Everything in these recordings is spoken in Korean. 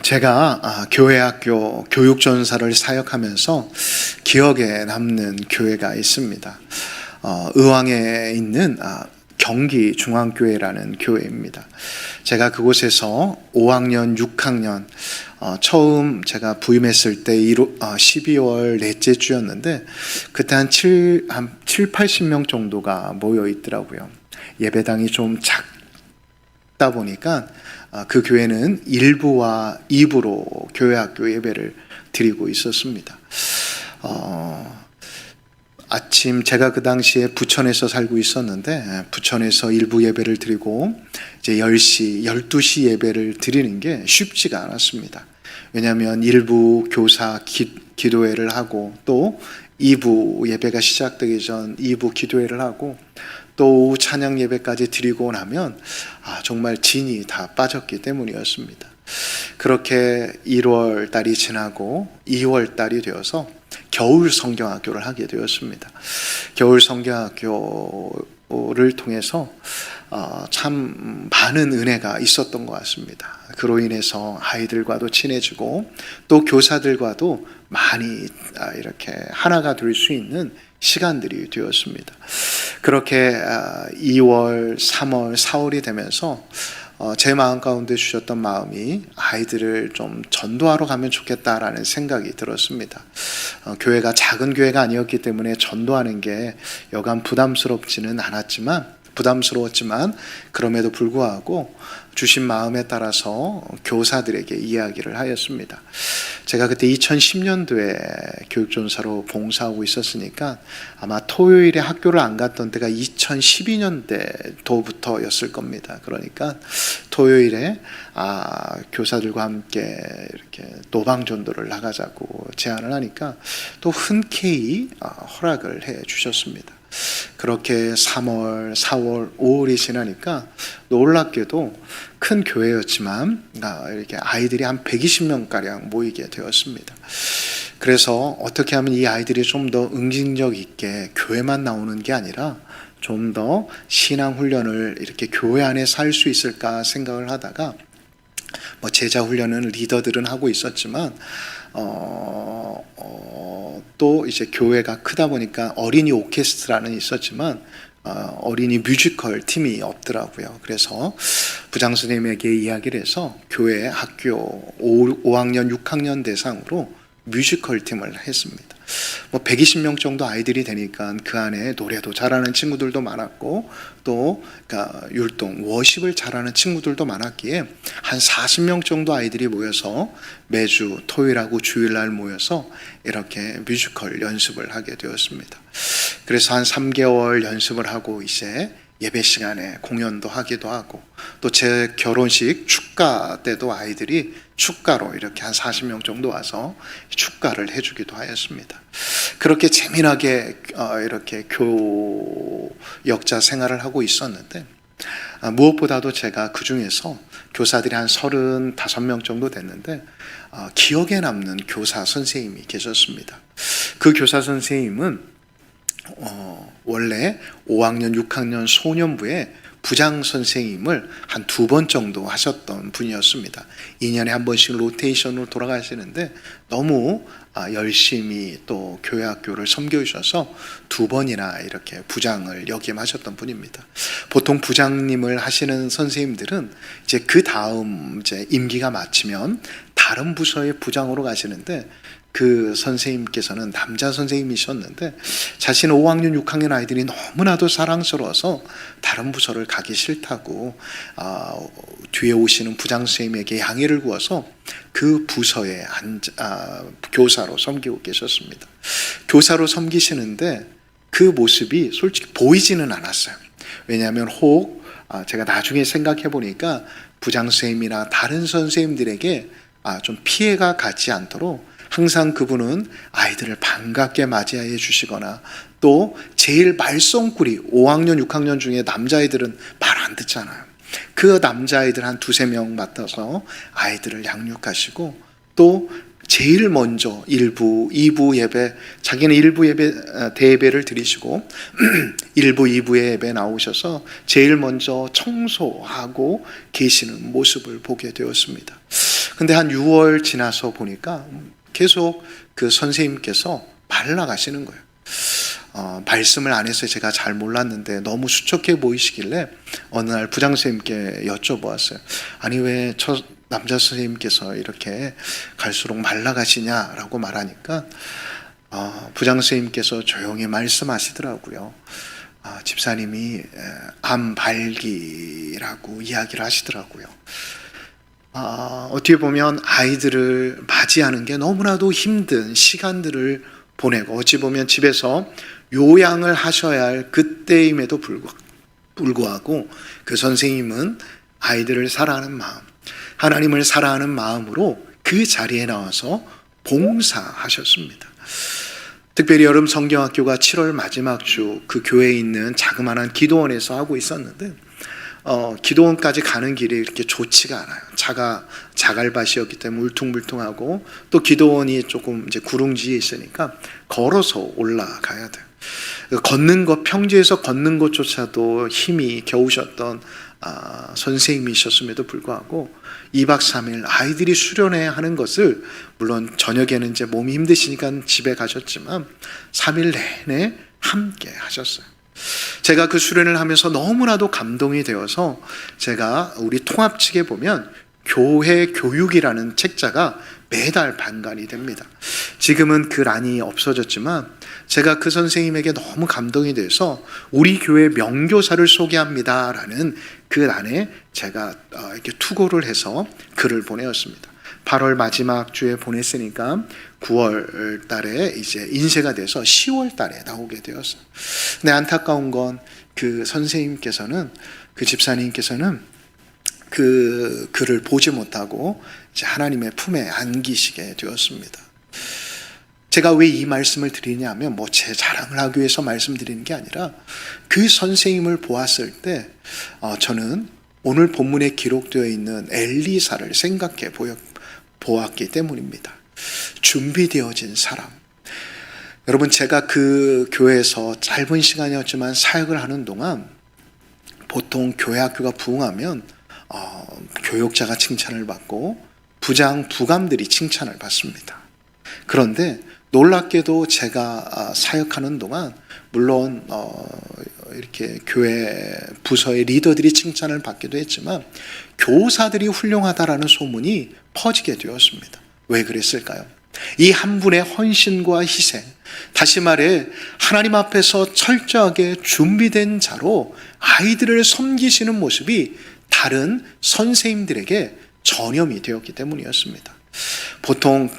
제가 교회학교 교육전사를 사역하면서 기억에 남는 교회가 있습니다. 의왕에 있는 경기 중앙교회라는 교회입니다. 제가 그곳에서 5학년, 6학년 처음 제가 부임했을 때 12월 넷째 주였는데 그때 한 7, 80명 정도가 모여 있더라고요. 예배당이 좀 작다 보니까 그 교회는 1부와 2부로 교회학교 예배를 드리고 있었습니다. 아침 제가 그 당시에 부천에서 살고 있었는데 부천에서 일부 예배를 드리고 이제 10시, 12시 예배를 드리는 게 쉽지가 않았습니다. 왜냐하면 일부 교사 기도회를 하고 또 2부 예배가 시작되기 전 2부 기도회를 하고 또 오후 찬양 예배까지 드리고 나면 정말 진이 다 빠졌기 때문이었습니다. 그렇게 1월 달이 지나고 2월 달이 되어서 겨울 성경학교를 하게 되었습니다. 겨울 성경학교를 통해서 참 많은 은혜가 있었던 것 같습니다. 그로 인해서 아이들과도 친해지고 또 교사들과도 많이 이렇게 하나가 될 수 있는 시간들이 되었습니다. 그렇게 2월, 3월, 4월이 되면서 제 마음 가운데 주셨던 마음이 아이들을 좀 전도하러 가면 좋겠다라는 생각이 들었습니다. 교회가 작은 교회가 아니었기 때문에 전도하는 게 여간 부담스럽지는 부담스러웠지만 그럼에도 불구하고 주신 마음에 따라서 교사들에게 이야기를 하였습니다. 제가 그때 2010년도에 교육전사로 봉사하고 있었으니까 아마 토요일에 학교를 안 갔던 때가 2012년도부터였을 겁니다. 그러니까 토요일에 교사들과 함께 이렇게 노방전도를 나가자고 제안을 하니까 또 흔쾌히 허락을 해 주셨습니다. 그렇게 3월, 4월, 5월이 지나니까 놀랍게도 큰 교회였지만 이렇게 아이들이 한 120명가량 모이게 되었습니다. 그래서 어떻게 하면 이 아이들이 좀 더 응징력 있게 교회만 나오는 게 아니라 좀 더 신앙 훈련을 이렇게 교회 안에서 할 수 있을까 생각을 하다가 제자 훈련은 리더들은 하고 있었지만 또 이제 교회가 크다 보니까 어린이 오케스트라는 있었지만 어린이 뮤지컬 팀이 없더라고요. 그래서 부장 선생님에게 이야기를 해서 교회 학교 5학년, 6학년 대상으로 뮤지컬 팀을 했습니다. 120명 정도 아이들이 되니까 그 안에 노래도 잘하는 친구들도 많았고 또 율동, 워십을 잘하는 친구들도 많았기에 한 40명 정도 아이들이 모여서 매주 토요일하고 주일날 모여서 이렇게 뮤지컬 연습을 하게 되었습니다. 그래서 한 3개월 연습을 하고 이제 예배 시간에 공연도 하기도 하고 또 제 결혼식 축가 때도 아이들이 축가로 이렇게 한 40명 정도 와서 축가를 해주기도 하였습니다. 그렇게 재미나게 이렇게 교역자 생활을 하고 있었는데 무엇보다도 제가 그 중에서 교사들이 한 35명 정도 됐는데 기억에 남는 교사 선생님이 계셨습니다. 그 교사 선생님은 원래 5학년, 6학년 소년부에 부장 선생님을 한 2번 정도 하셨던 분이었습니다. 2년에 한 번씩 로테이션으로 돌아가시는데 너무 열심히 또 교회학교를 섬겨주셔서 2번이나 이렇게 부장을 역임하셨던 분입니다. 보통 부장님을 하시는 선생님들은 이제 그 다음 이제 임기가 마치면 다른 부서의 부장으로 가시는데 그 선생님께서는 남자 선생님이셨는데 자신은 5학년, 6학년 아이들이 너무나도 사랑스러워서 다른 부서를 가기 싫다고 뒤에 오시는 부장 선생님에게 양해를 구해서 그 부서에 교사로 섬기고 계셨습니다. 교사로 섬기시는데 그 모습이 솔직히 보이지는 않았어요. 왜냐하면 제가 나중에 생각해 보니까 부장 선생님이나 다른 선생님들에게 좀 피해가 가지 않도록 항상 그분은 아이들을 반갑게 맞이해 주시거나 또 제일 말썽꾸리 5학년, 6학년 중에 남자아이들은 말 안 듣잖아요. 그 남자아이들 한 2-3명 맡아서 아이들을 양육하시고 또 제일 먼저 1부, 2부 예배, 자기는 1부 예배, 대예배를 드리시고 1부, 2부의 예배 나오셔서 제일 먼저 청소하고 계시는 모습을 보게 되었습니다. 근데 한 6월 지나서 보니까 계속 그 선생님께서 말라가시는 거예요. 말씀을 안 해서 제가 잘 몰랐는데 너무 수척해 보이시길래 어느 날 부장 선생님께 여쭤보았어요. 아니 왜 저 남자 선생님께서 이렇게 갈수록 말라가시냐라고 말하니까 부장 선생님께서 조용히 말씀하시더라고요. 집사님이 암발기라고 이야기를 하시더라고요. 어떻게 보면 아이들을 맞이하는 게 너무나도 힘든 시간들을 보내고 어찌 보면 집에서 요양을 하셔야 할 그때임에도 불구하고 그 선생님은 아이들을 사랑하는 마음, 하나님을 사랑하는 마음으로 그 자리에 나와서 봉사하셨습니다. 특별히 여름 성경학교가 7월 마지막 주 그 교회에 있는 자그마한 기도원에서 하고 있었는데 기도원까지 가는 길이 이렇게 좋지가 않아요. 자갈밭이었기 때문에 울퉁불퉁하고 또 기도원이 조금 이제 구릉지에 있으니까 걸어서 올라가야 돼요. 걷는 것, 평지에서 걷는 것조차도 힘이 겨우셨던 선생님이셨음에도 불구하고 2박 3일 아이들이 수련회 하는 것을 물론 저녁에는 이제 몸이 힘드시니까 집에 가셨지만 3일 내내 함께 하셨어요. 제가 그 수련을 하면서 너무나도 감동이 되어서 제가 우리 통합 측에 보면 교회 교육이라는 책자가 매달 반간이 됩니다. 지금은 그 란이 없어졌지만 제가 그 선생님에게 너무 감동이 돼서 우리 교회 명교사를 소개합니다라는 그 란에 제가 이렇게 투고를 해서 글을 보내었습니다. 8월 마지막 주에 보냈으니까 9월 달에 이제 인쇄가 돼서 10월 달에 나오게 되었어요. 근데 안타까운 건 그 선생님께서는, 그 집사님께서는 그 글을 보지 못하고 이제 하나님의 품에 안기시게 되었습니다. 제가 왜 이 말씀을 드리냐면 뭐 제 자랑을 하기 위해서 말씀드리는 게 아니라 그 선생님을 보았을 때 저는 오늘 본문에 기록되어 있는 엘리사를 생각해 보았기 때문입니다. 준비되어진 사람. 여러분, 제가 그 교회에서 짧은 시간이었지만 사역을 하는 동안 보통 교회 학교가 부흥하면 교육자가 칭찬을 받고 부장, 부감들이 칭찬을 받습니다. 그런데 놀랍게도 제가 사역하는 동안 물론 이렇게 교회 부서의 리더들이 칭찬을 받기도 했지만 교사들이 훌륭하다라는 소문이 퍼지게 되었습니다. 왜 그랬을까요? 이 한 분의 헌신과 희생, 다시 말해 하나님 앞에서 철저하게 준비된 자로 아이들을 섬기시는 모습이 다른 선생님들에게 전염이 되었기 때문이었습니다. 보통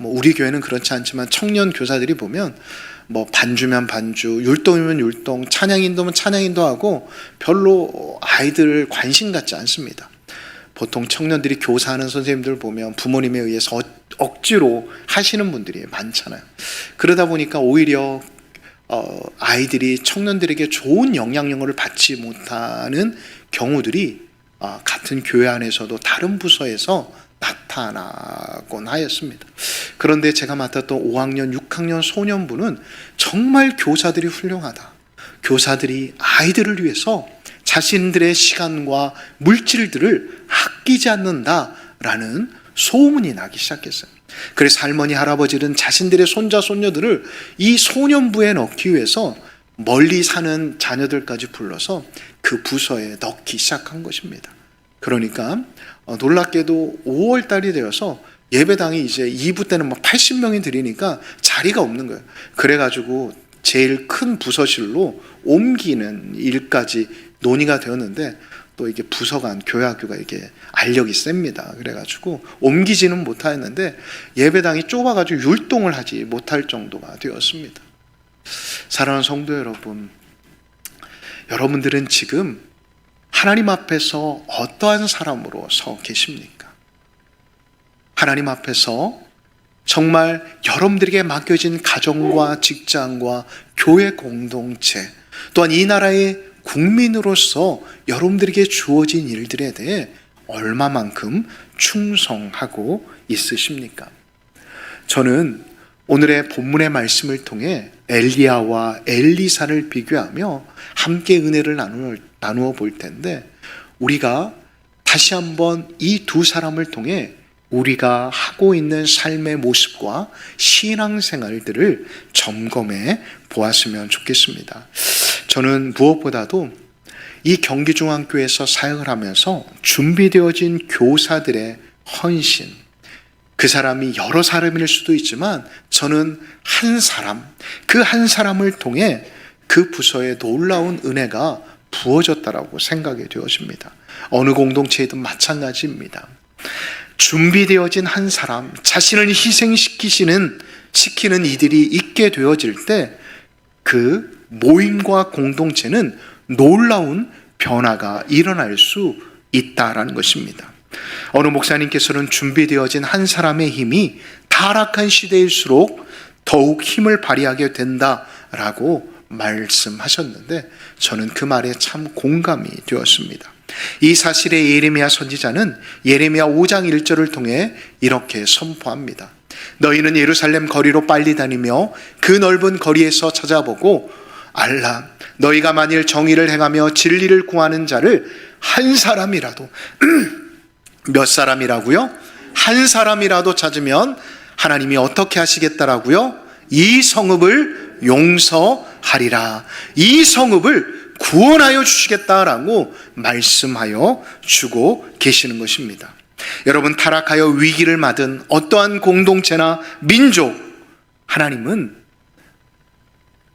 우리 교회는 그렇지 않지만 청년 교사들이 보면 뭐 반주면 반주, 율동이면 율동, 찬양인도면 찬양인도 하고 별로 아이들을 관심 갖지 않습니다. 보통 청년들이 교사하는 선생님들 보면 부모님에 의해서 억지로 하시는 분들이 많잖아요. 그러다 보니까 오히려 아이들이 청년들에게 좋은 영향력을 받지 못하는 경우들이 같은 교회 안에서도 다른 부서에서 나타나곤 하였습니다. 그런데 제가 맡았던 5학년, 6학년 소년부는 정말 교사들이 훌륭하다. 교사들이 아이들을 위해서 자신들의 시간과 물질들을 아끼지 않는다라는 소문이 나기 시작했어요. 그래서 할머니, 할아버지는 자신들의 손자, 손녀들을 이 소년부에 넣기 위해서 멀리 사는 자녀들까지 불러서 그 부서에 넣기 시작한 것입니다. 그러니까 놀랍게도 5월 달이 되어서 예배당이 이제 2부 때는 막 80명이 들이니까 자리가 없는 거예요. 그래가지고 제일 큰 부서실로 옮기는 일까지 논의가 되었는데 또 이게 부서 간 교회 학교가 이게 알력이 셉니다. 그래가지고 옮기지는 못하였는데 예배당이 좁아가지고 율동을 하지 못할 정도가 되었습니다. 사랑하는 성도 여러분, 여러분들은 지금 하나님 앞에서 어떠한 사람으로 서 계십니까? 하나님 앞에서 정말 여러분들에게 맡겨진 가정과 직장과 교회 공동체, 또한 이 나라의 국민으로서 여러분들에게 주어진 일들에 대해 얼마만큼 충성하고 있으십니까? 저는 오늘의 본문의 말씀을 통해 엘리야와 엘리사를 비교하며 함께 은혜를 나누어 볼 텐데, 우리가 다시 한번 이 두 사람을 통해 우리가 하고 있는 삶의 모습과 신앙생활들을 점검해 보았으면 좋겠습니다. 저는 무엇보다도 이 경기중앙교회에서 사역을 하면서 준비되어진 교사들의 헌신, 그 사람이 여러 사람일 수도 있지만 저는 한 사람, 그 한 사람을 통해 그 부서에 놀라운 은혜가 부어졌다라고 생각이 되어집니다. 어느 공동체에도 마찬가지입니다. 준비되어진 한 사람, 자신을 시키는 이들이 있게 되어질 때 그 모임과 공동체는 놀라운 변화가 일어날 수 있다라는 것입니다. 어느 목사님께서는 준비되어진 한 사람의 힘이 타락한 시대일수록 더욱 힘을 발휘하게 된다라고 말씀하셨는데 저는 그 말에 참 공감이 되었습니다. 이 사실에 예레미야 선지자는 예레미야 5장 1절을 통해 이렇게 선포합니다. 너희는 예루살렘 거리로 빨리 다니며 그 넓은 거리에서 찾아보고 알라, 너희가 만일 정의를 행하며 진리를 구하는 자를 한 사람이라도 몇 사람이라고요? 한 사람이라도 찾으면 하나님이 어떻게 하시겠다라고요? 이 성읍을 용서하리라. 이 성읍을 구원하여 주시겠다라고 말씀하여 주고 계시는 것입니다. 여러분, 타락하여 위기를 맞은 어떠한 공동체나 민족, 하나님은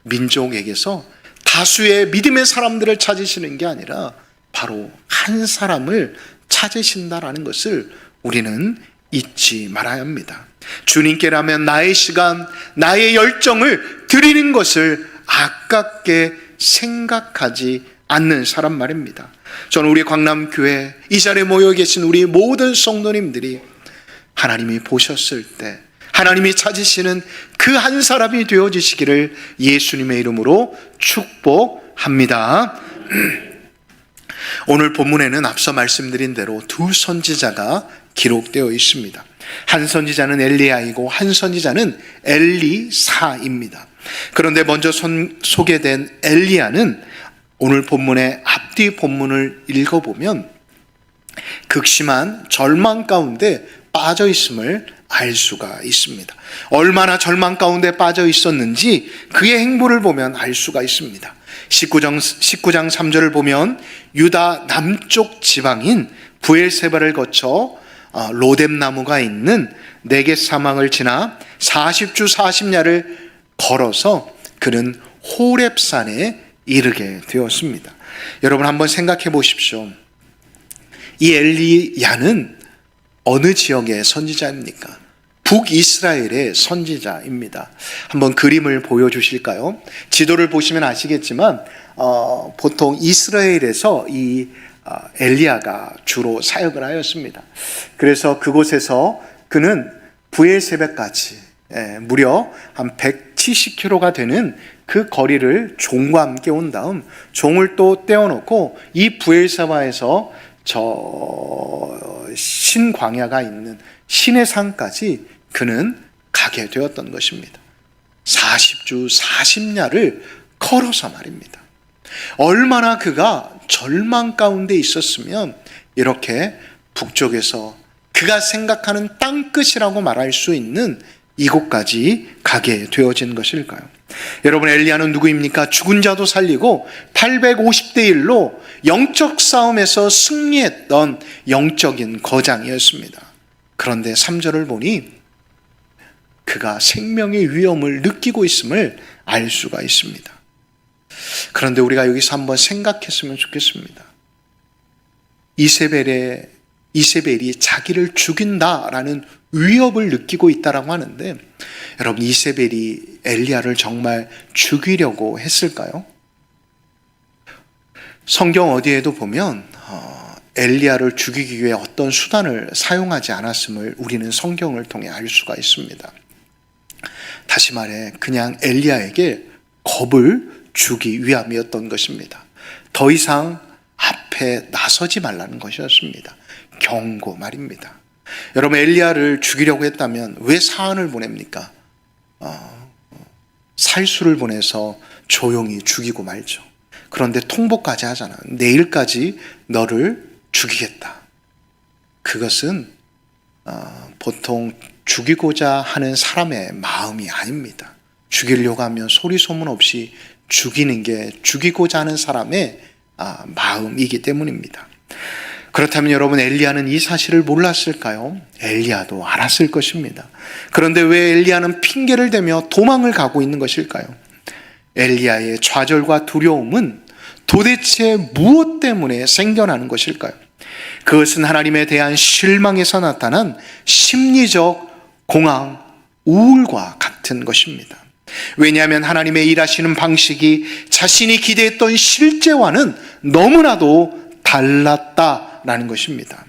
민족에게서 다수의 믿음의 사람들을 찾으시는 게 아니라 바로 한 사람을 찾으신다라는 것을 우리는 잊지 말아야 합니다. 주님께라면 나의 시간, 나의 열정을 드리는 것을 아깝게 생각하지 않는 사람 말입니다. 저는 우리 광남교회 이 자리에 모여 계신 우리 모든 성도님들이 하나님이 보셨을 때 하나님이 찾으시는 그 한 사람이 되어지시기를 예수님의 이름으로 축복합니다. 오늘 본문에는 앞서 말씀드린 대로 두 선지자가 기록되어 있습니다. 한 선지자는 엘리야이고 한 선지자는 엘리사입니다. 그런데 먼저 소개된 엘리야는 오늘 본문의 앞뒤 본문을 읽어보면 극심한 절망 가운데 빠져 있음을 알 수가 있습니다. 얼마나 절망 가운데 빠져 있었는지 그의 행보를 보면 알 수가 있습니다. 19장 3절을 보면 유다 남쪽 지방인 부엘세바를 거쳐 로뎀나무가 있는 네겟 사막을 지나 40주 40야를 걸어서 그는 호렙산에 이르게 되었습니다. 여러분 한번 생각해 보십시오. 이 엘리야는 어느 지역의 선지자입니까? 북이스라엘의 선지자입니다. 한번 그림을 보여주실까요? 지도를 보시면 아시겠지만 보통 이스라엘에서 이 엘리야가 주로 사역을 하였습니다. 그래서 그곳에서 그는 부엘세바까지 무려 한 170km가 되는 그 거리를 종과 함께 온 다음 종을 또 떼어놓고 이 부엘세바에서 저 신광야가 있는 신의 산까지 그는 가게 되었던 것입니다. 40주 40야를 걸어서 말입니다. 얼마나 그가 절망 가운데 있었으면 이렇게 북쪽에서 그가 생각하는 땅끝이라고 말할 수 있는 이곳까지 가게 되어진 것일까요? 여러분, 엘리야는 누구입니까? 죽은 자도 살리고 850대 1로 영적 싸움에서 승리했던 영적인 거장이었습니다. 그런데 3절을 보니 그가 생명의 위험을 느끼고 있음을 알 수가 있습니다. 그런데 우리가 여기서 한번 생각했으면 좋겠습니다. 이세벨이 자기를 죽인다라는 위협을 느끼고 있다라고 하는데 여러분, 이세벨이 엘리야를 정말 죽이려고 했을까요? 성경 어디에도 보면 엘리야를 죽이기 위해 어떤 수단을 사용하지 않았음을 우리는 성경을 통해 알 수가 있습니다. 다시 말해 그냥 엘리야에게 겁을 주기 위함이었던 것입니다. 더 이상 앞에 나서지 말라는 것이었습니다. 경고 말입니다. 여러분, 엘리야를 죽이려고 했다면 왜 사안을 보냅니까? 살수를 보내서 조용히 죽이고 말죠. 그런데 통보까지 하잖아요. 내일까지 너를 죽이겠다. 그것은 보통 죽이고자 하는 사람의 마음이 아닙니다. 죽이려고 하면 소리 소문 없이 죽이는 게 죽이고자 하는 사람의 마음이기 때문입니다. 그렇다면 여러분, 엘리야는 이 사실을 몰랐을까요? 엘리야도 알았을 것입니다. 그런데 왜 엘리야는 핑계를 대며 도망을 가고 있는 것일까요? 엘리야의 좌절과 두려움은 도대체 무엇 때문에 생겨나는 것일까요? 그것은 하나님에 대한 실망에서 나타난 심리적 공황, 우울과 같은 것입니다. 왜냐하면 하나님의 일하시는 방식이 자신이 기대했던 실제와는 너무나도 달랐다라는 것입니다.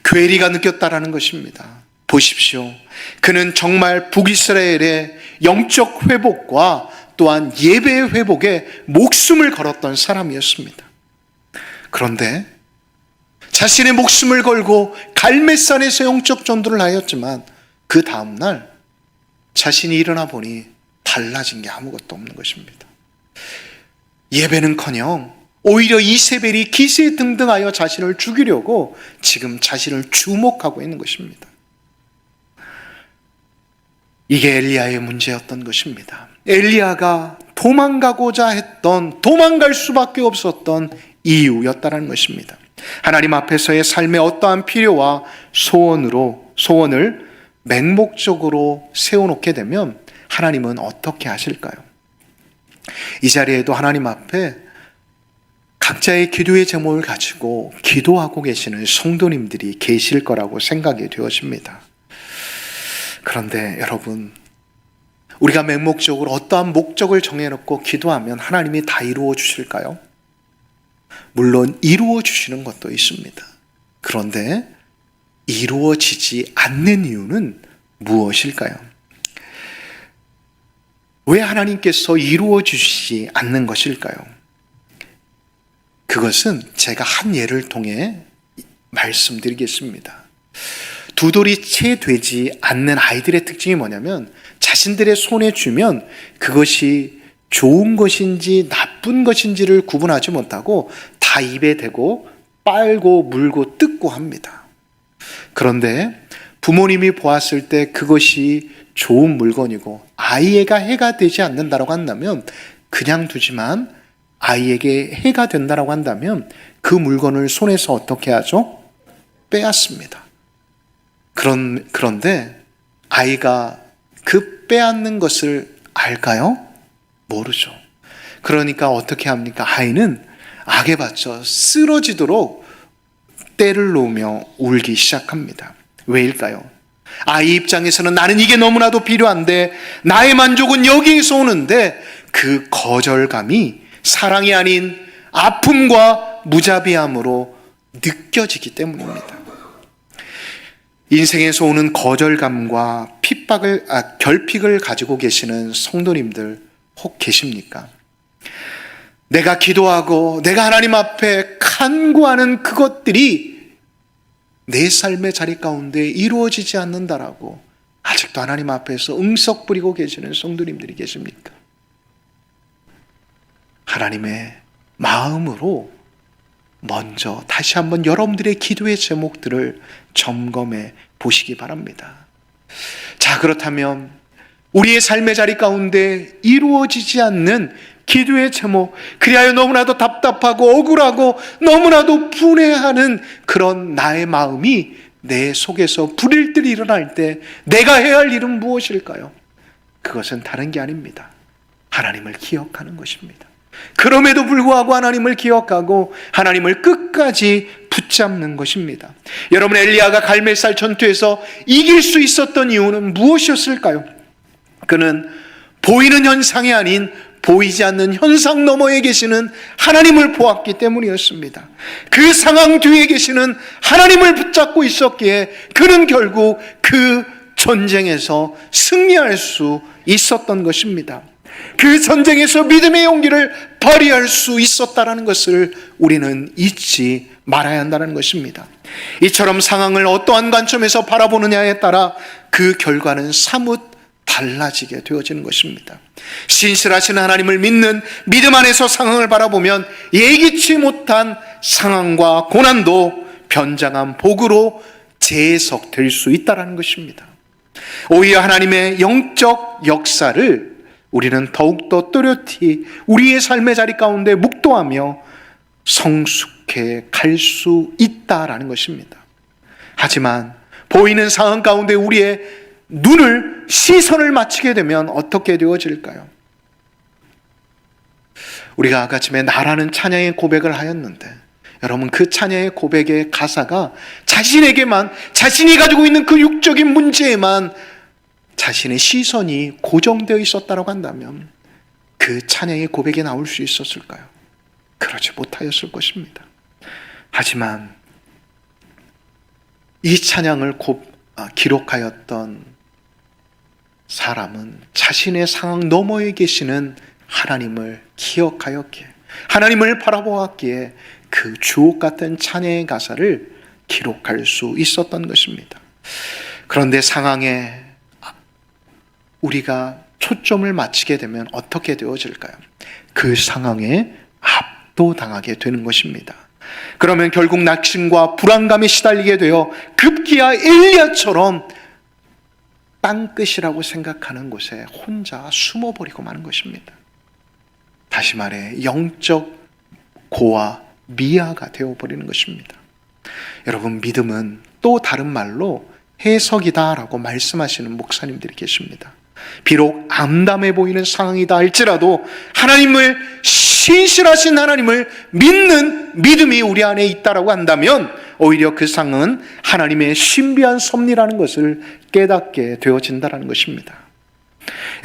괴리가 느꼈다라는 것입니다. 보십시오. 그는 정말 북이스라엘의 영적 회복과 또한 예배의 회복에 목숨을 걸었던 사람이었습니다. 그런데 자신의 목숨을 걸고 갈멜산에서 영적 전도를 하였지만 그 다음날 자신이 일어나 보니 달라진 게 아무것도 없는 것입니다. 예배는커녕 오히려 이세벨이 기세등등하여 자신을 죽이려고 지금 자신을 주목하고 있는 것입니다. 이게 엘리야의 문제였던 것입니다. 엘리야가 도망가고자 했던, 도망갈 수밖에 없었던 이유였다는 것입니다. 하나님 앞에서의 삶의 어떠한 필요와 소원을 맹목적으로 세워놓게 되면 하나님은 어떻게 하실까요? 이 자리에도 하나님 앞에 각자의 기도의 제목을 가지고 기도하고 계시는 성도님들이 계실 거라고 생각이 되어집니다. 그런데 여러분, 우리가 맹목적으로 어떠한 목적을 정해놓고 기도하면 하나님이 다 이루어 주실까요? 물론 이루어 주시는 것도 있습니다. 그런데 이루어지지 않는 이유는 무엇일까요? 왜 하나님께서 이루어 주시지 않는 것일까요? 그것은 제가 한 예를 통해 말씀드리겠습니다. 두 돌이 채 되지 않는 아이들의 특징이 뭐냐면 자신들의 손에 쥐면 그것이 좋은 것인지 나쁜 것인지를 구분하지 못하고 다 입에 대고 빨고 물고 뜯고 합니다. 그런데 부모님이 보았을 때 그것이 좋은 물건이고 아이에게 해가 되지 않는다고 한다면 그냥 두지만 아이에게 해가 된다고 한다면 그 물건을 손에서 어떻게 하죠? 빼앗습니다. 그런데 아이가 그 빼앗는 것을 알까요? 모르죠. 그러니까 어떻게 합니까? 아이는 악에 받쳐 쓰러지도록 때를 놓으며 울기 시작합니다. 왜일까요? 아이 입장에서는 나는 이게 너무나도 필요한데 나의 만족은 여기에서 오는데 그 거절감이 사랑이 아닌 아픔과 무자비함으로 느껴지기 때문입니다. 인생에서 오는 거절감과 결핍을 가지고 계시는 성도님들 혹 계십니까? 내가 기도하고 내가 하나님 앞에 간구하는 그것들이 내 삶의 자리 가운데 이루어지지 않는다라고 아직도 하나님 앞에서 응석 부리고 계시는 성도님들이 계십니까? 하나님의 마음으로 먼저 다시 한번 여러분들의 기도의 제목들을 점검해 보시기 바랍니다. 자, 그렇다면 우리의 삶의 자리 가운데 이루어지지 않는 기도의 제목, 그리하여 너무나도 답답하고 억울하고 너무나도 분해하는 그런 나의 마음이 내 속에서 불일들이 일어날 때 내가 해야 할 일은 무엇일까요? 그것은 다른 게 아닙니다. 하나님을 기억하는 것입니다. 그럼에도 불구하고 하나님을 기억하고 하나님을 끝까지 붙잡는 것입니다. 여러분, 엘리야가 갈멜살 전투에서 이길 수 있었던 이유는 무엇이었을까요? 그는 보이는 현상이 아닌 보이지 않는 현상 너머에 계시는 하나님을 보았기 때문이었습니다. 그 상황 뒤에 계시는 하나님을 붙잡고 있었기에 그는 결국 그 전쟁에서 승리할 수 있었던 것입니다. 그 전쟁에서 믿음의 용기를 발휘할 수 있었다는 것을 우리는 잊지 말아야 한다는 것입니다. 이처럼 상황을 어떠한 관점에서 바라보느냐에 따라 그 결과는 사뭇 달라지게 되어지는 것입니다. 신실하신 하나님을 믿는 믿음 안에서 상황을 바라보면 예기치 못한 상황과 고난도 변장한 복으로 재해석될 수 있다는 것입니다. 오히려 하나님의 영적 역사를 우리는 더욱더 또렷이 우리의 삶의 자리 가운데 묵도하며 성숙해 갈 수 있다라는 것입니다. 하지만 보이는 상황 가운데 우리의 시선을 맞추게 되면 어떻게 되어질까요? 우리가 아까쯤에 나라는 찬양의 고백을 하였는데, 여러분, 그 찬양의 고백의 가사가 자신에게만, 자신이 가지고 있는 그 육적인 문제에만 자신의 시선이 고정되어 있었다고 한다면 그 찬양의 고백이 나올 수 있었을까요? 그러지 못하였을 것입니다. 하지만 이 찬양을 기록하였던 사람은 자신의 상황 너머에 계시는 하나님을 기억하였기에, 하나님을 바라보았기에 그 주옥 같은 찬양의 가사를 기록할 수 있었던 것입니다. 그런데 상황에 우리가 초점을 맞추게 되면 어떻게 되어질까요? 그 상황에 압도당하게 되는 것입니다. 그러면 결국 낙심과 불안감에 시달리게 되어 급기야 엘리야처럼 땅끝이라고 생각하는 곳에 혼자 숨어버리고 마는 것입니다. 다시 말해 영적 고아 미아가 되어버리는 것입니다. 여러분, 믿음은 또 다른 말로 해석이다라고 말씀하시는 목사님들이 계십니다. 비록 암담해 보이는 상황이다 할지라도 하나님을, 신실하신 하나님을 믿는 믿음이 우리 안에 있다라고 한다면 오히려 그 상황은 하나님의 신비한 섭리라는 것을 깨닫게 되어진다는 것입니다.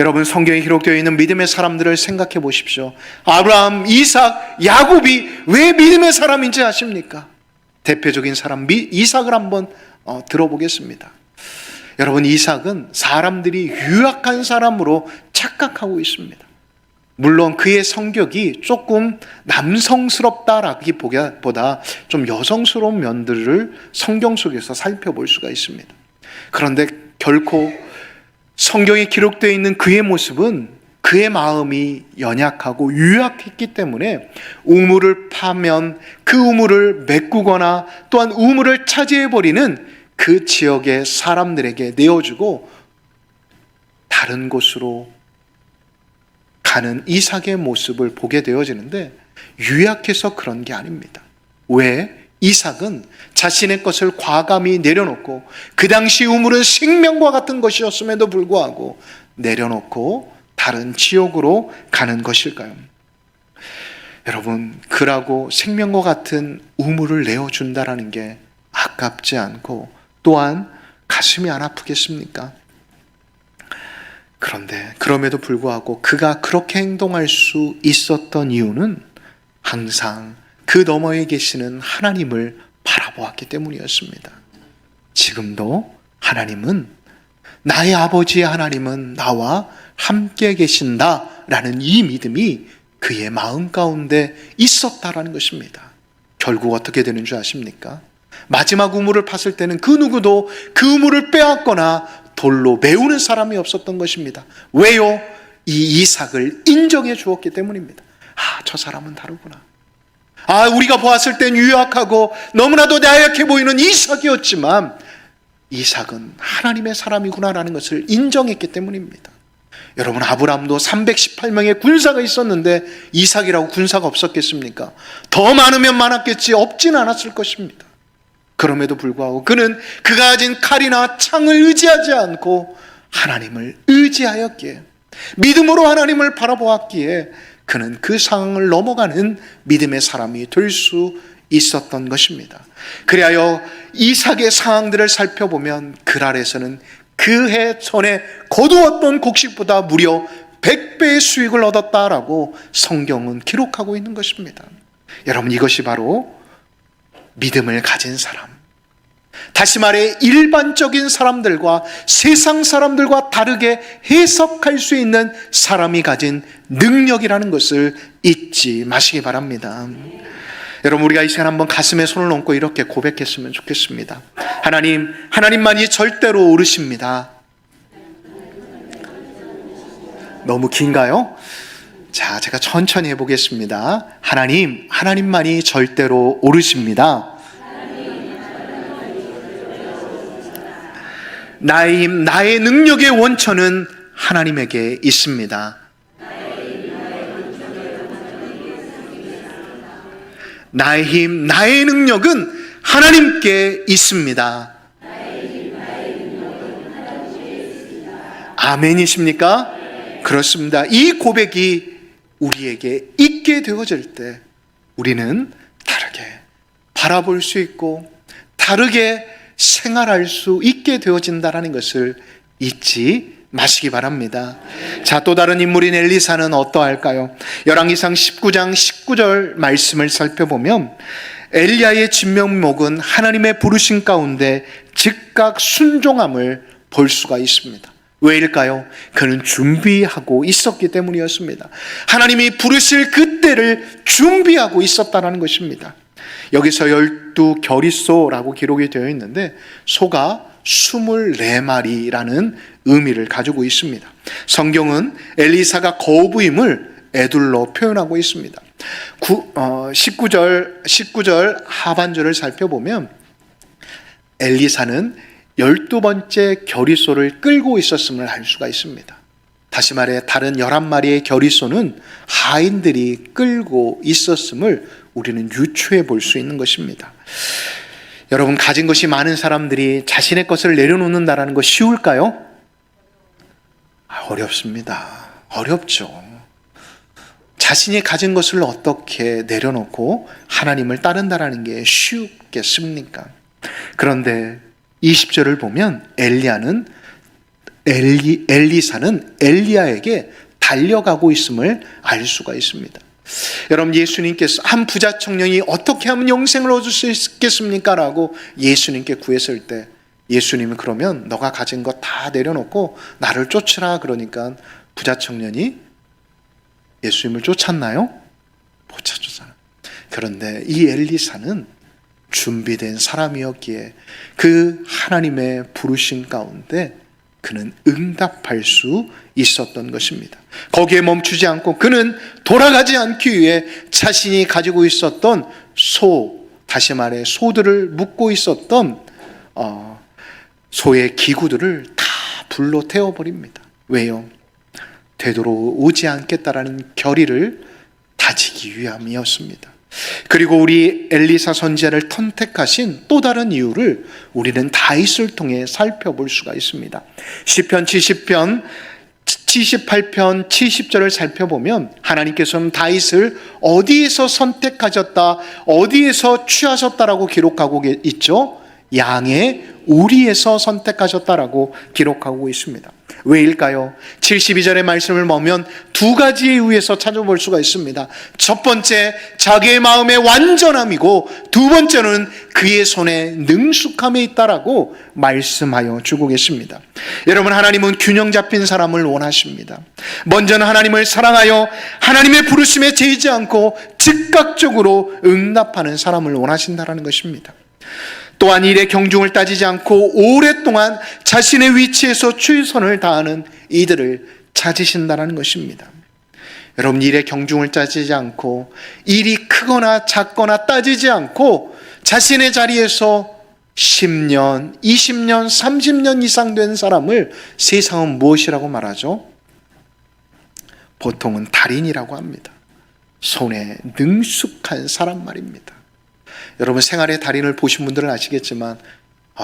여러분, 성경에 기록되어 있는 믿음의 사람들을 생각해 보십시오. 아브라함, 이삭, 야곱이 왜 믿음의 사람인지 아십니까? 대표적인 사람 이삭을 한번 들어보겠습니다. 여러분, 이삭은 사람들이 유약한 사람으로 착각하고 있습니다. 물론 그의 성격이 조금 남성스럽다라기보다 좀 여성스러운 면들을 성경 속에서 살펴볼 수가 있습니다. 그런데 결코 성경에 기록되어 있는 그의 모습은 그의 마음이 연약하고 유약했기 때문에 우물을 파면 그 우물을 메꾸거나 또한 우물을 차지해버리는 그 지역의 사람들에게 내어주고 다른 곳으로 가는 이삭의 모습을 보게 되어지는데, 유약해서 그런 게 아닙니다. 왜? 이삭은 자신의 것을 과감히 내려놓고, 그 당시 우물은 생명과 같은 것이었음에도 불구하고 내려놓고 다른 지역으로 가는 것일까요? 여러분, 그라고 생명과 같은 우물을 내어준다라는 게 아깝지 않고 또한 가슴이 안 아프겠습니까? 그런데 그럼에도 불구하고 그가 그렇게 행동할 수 있었던 이유는 항상 그 너머에 계시는 하나님을 바라보았기 때문이었습니다. 지금도 하나님은, 나의 아버지의 하나님은 나와 함께 계신다라는 이 믿음이 그의 마음 가운데 있었다라는 것입니다. 결국 어떻게 되는 줄 아십니까? 마지막 우물을 팠을 때는 그 누구도 그 우물을 빼앗거나 돌로 메우는 사람이 없었던 것입니다. 왜요? 이 이삭을 인정해 주었기 때문입니다. 저 사람은 다르구나. 우리가 보았을 땐 유약하고 너무나도 나약해 보이는 이삭이었지만 이삭은 하나님의 사람이구나라는 것을 인정했기 때문입니다. 여러분, 아브라함도 318명의 군사가 있었는데 이삭이라고 군사가 없었겠습니까? 더 많으면 많았겠지 없진 않았을 것입니다. 그럼에도 불구하고 그는 그가 가진 칼이나 창을 의지하지 않고 하나님을 의지하였기에, 믿음으로 하나님을 바라보았기에 그는 그 상황을 넘어가는 믿음의 사람이 될 수 있었던 것입니다. 그리하여 이삭의 상황들을 살펴보면 그 아래서는 그 해 전에 거두었던 곡식보다 무려 100배의 수익을 얻었다라고 성경은 기록하고 있는 것입니다. 여러분, 이것이 바로 믿음을 가진 사람, 다시 말해 일반적인 사람들과 세상 사람들과 다르게 해석할 수 있는 사람이 가진 능력이라는 것을 잊지 마시기 바랍니다. 여러분, 우리가 이 시간 한번 가슴에 손을 얹고 이렇게 고백했으면 좋겠습니다. 하나님만이 절대로 옳으십니다. 너무 긴가요? 자, 제가 천천히 해보겠습니다. 하나님만이 절대로 옳으십니다. 나의 힘, 나의 능력의 원천은 하나님에게 있습니다. 나의 힘, 나의 능력은 하나님께 있습니다. 아멘이십니까? 그렇습니다. 이 고백이 우리에게 있게 되어질 때 우리는 다르게 바라볼 수 있고 다르게 생활할 수 있게 되어진다는 것을 잊지 마시기 바랍니다. 자, 또 다른 인물인 엘리사는 어떠할까요? 열왕기상 19장 19절 말씀을 살펴보면 엘리야의 진면목은 하나님의 부르심 가운데 즉각 순종함을 볼 수가 있습니다. 왜일까요? 그는 준비하고 있었기 때문이었습니다. 하나님이 부르실 그때를 준비하고 있었다는 것입니다. 여기서 12겨리소라고 기록이 되어 있는데 소가 24마리라는 의미를 가지고 있습니다. 성경은 엘리사가 거부임을 에둘러 표현하고 있습니다. 19절 하반절을 살펴보면 엘리사는 12번째 겨리소를 끌고 있었음을 알 수가 있습니다. 다시 말해 다른 11마리의 겨리소는 하인들이 끌고 있었음을 우리는 유추해 볼 수 있는 것입니다. 여러분, 가진 것이 많은 사람들이 자신의 것을 내려놓는다는 거 쉬울까요? 어렵습니다. 어렵죠. 자신이 가진 것을 어떻게 내려놓고 하나님을 따른다는 게 쉽겠습니까? 그런데 20절을 보면 엘리사는 엘리야에게 달려가고 있음을 알 수가 있습니다. 여러분, 예수님께서 한 부자 청년이 어떻게 하면 영생을 얻을 수 있겠습니까? 라고 예수님께 구했을 때 예수님은 그러면 너가 가진 것 다 내려놓고 나를 쫓으라 그러니까 부자 청년이 예수님을 쫓았나요? 못 쫓았잖아요. 그런데 이 엘리사는 준비된 사람이었기에 그 하나님의 부르심 가운데 그는 응답할 수 있었던 것입니다. 거기에 멈추지 않고 그는 돌아가지 않기 위해 자신이 가지고 있었던 다시 말해 소들을 묶고 있었던 소의 기구들을 다 불로 태워버립니다. 왜요? 되돌아오지 않겠다라는 결의를 다지기 위함이었습니다. 그리고 우리 엘리사 선지자를 선택하신 또 다른 이유를 우리는 다윗을 통해 살펴볼 수가 있습니다. 시편 70편 78편 70절을 살펴보면 하나님께서는 다윗을 어디에서 선택하셨다, 어디에서 취하셨다라고 기록하고 있죠? 양의 우리에서 선택하셨다라고 기록하고 있습니다. 왜일까요? 72절의 말씀을 보면 두 가지 이유에서 찾아볼 수가 있습니다. 첫 번째, 자기의 마음의 완전함이고 두 번째는 그의 손에 능숙함에 있다라고 말씀하여 주고 계십니다. 여러분, 하나님은 균형 잡힌 사람을 원하십니다. 먼저는 하나님을 사랑하여 하나님의 부르심에 재이지 않고 즉각적으로 응답하는 사람을 원하신다는 것입니다. 또한 일의 경중을 따지지 않고 오랫동안 자신의 위치에서 최선을 다하는 이들을 찾으신다는 것입니다. 여러분, 일의 경중을 따지지 않고 일이 크거나 작거나 따지지 않고 자신의 자리에서 10년, 20년, 30년 이상 된 사람을 세상은 무엇이라고 말하죠? 보통은 달인이라고 합니다. 손에 능숙한 사람 말입니다. 여러분, 생활의 달인을 보신 분들은 아시겠지만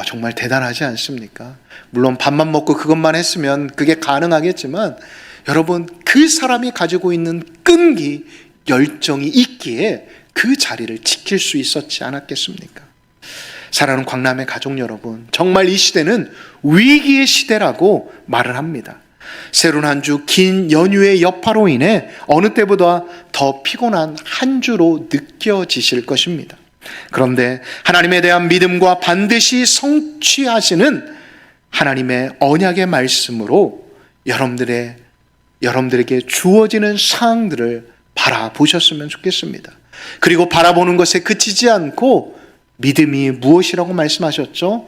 정말 대단하지 않습니까? 물론 밥만 먹고 그것만 했으면 그게 가능하겠지만 여러분, 그 사람이 가지고 있는 끈기, 열정이 있기에 그 자리를 지킬 수 있었지 않았겠습니까? 사랑하는 광남의 가족 여러분, 정말 이 시대는 위기의 시대라고 말을 합니다. 새로운 한 주 긴 연휴의 여파로 인해 어느 때보다 더 피곤한 한 주로 느껴지실 것입니다. 그런데 하나님에 대한 믿음과 반드시 성취하시는 하나님의 언약의 말씀으로 여러분들에게 주어지는 사항들을 바라보셨으면 좋겠습니다. 그리고 바라보는 것에 그치지 않고 믿음이 무엇이라고 말씀하셨죠?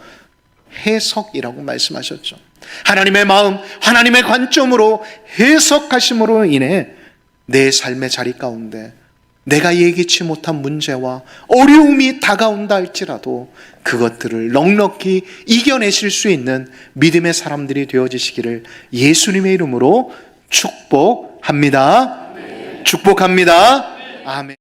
해석이라고 말씀하셨죠. 하나님의 마음, 하나님의 관점으로 해석하심으로 인해 내 삶의 자리 가운데 내가 예기치 못한 문제와 어려움이 다가온다 할지라도 그것들을 넉넉히 이겨내실 수 있는 믿음의 사람들이 되어지시기를 예수님의 이름으로 축복합니다. 축복합니다. 아멘.